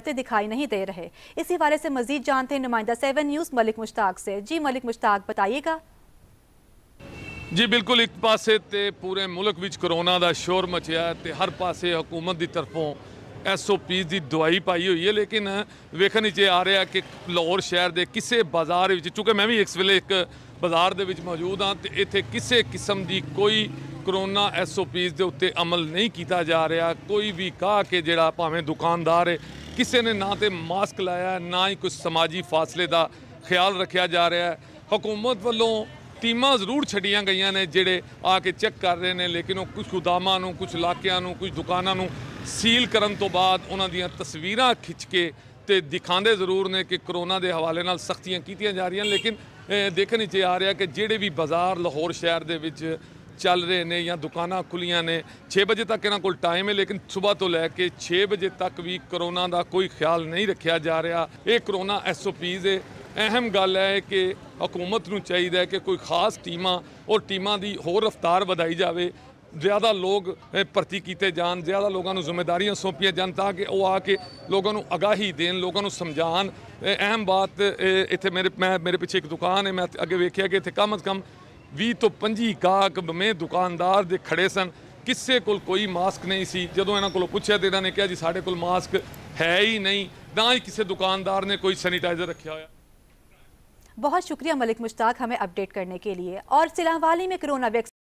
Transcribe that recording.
दिखाई नहीं दे रहे। इसी हवाले से मजीद जानते हैं नुमाइंदा 7 न्यूज़ मलिक मुश्ताक से। जी मलिक मुश्ताक, बताइएगा। जी बिल्कुल, एक पासे ते पूरे मुल्क विच कोरोना का शोर मचिया ते हर पासे हुकूमत की तरफों SOP की दवाई पाई हुई है, लेकिन वेखन च आ रहा कि लाहौर शहर के किसी बाजार चूँकि मैं भी इस वेले एक बाजार के मौजूद हाँ, तो इत्थे किसी किस्म की कोई कोरोना SOPs के उत्ते अमल नहीं किया जा रहा। कोई भी कहा कि जिहड़ा भावें दुकानदार है, किसी ने ना तो मास्क लाया, ना ही कुछ समाजी फासले का ख्याल रखा जा रहा है। हुकूमत वालों टीमां जरूर छड़ियां गई ने जिहड़े आके चेक कर रहे हैं, लेकिन वो कुछ गोदामां नूं, कुछ इलाकों, कुछ दुकानों नूं सील करन तो बाद उन्हां दियां तस्वीरां खिंच के ते दिखाते जरूर ने कि कोरोना के हवाले नाल सख्तियां कीतियां जा रही, लेकिन देखने च आ रहा कि जिहड़े भी बाजार लाहौर शहर दे विच चल रहे हैं या दुकानां खुलियां ने, 6 बजे तक इन्हां कोल टाइम है, लेकिन सुबह तो लैके 6 बजे तक भी कोरोना का कोई ख्याल नहीं रखा जा रहा। ये कोरोना SOPs है। अहम गल है कि हुकूमत नूं चाहिए कि कोई खास टीमां और टीमां की होर रफ्तार वधाई जाए, ज़्यादा लोग भर्ती किए जान, ज़्यादा लोगों को जिम्मेदारियां सौंपियां जान ताकि वो आके लोगों को आगाही देन, लोगों को समझान। अहम बात इत्थे मेरे पीछे एक दुकान है, मैं अगे वेख्या कि इत्थे कम अज़ कम 20 तो 25 गाहक में दुकानदार दे खड़े सन, किसी को कोई मास्क नहीं सी। जदों इन्हां कोलों पुछया तो इन्हां ने कहा जी साडे कोल मास्क है ही नहीं, ना ही किसी दुकानदार ने कोई सैनिटाइजर रखा होया। बहुत शुक्रिया मलिक मुश्ताक हमें अपडेट करने के लिए। और सिलावाली में कोरोना वैक्सीन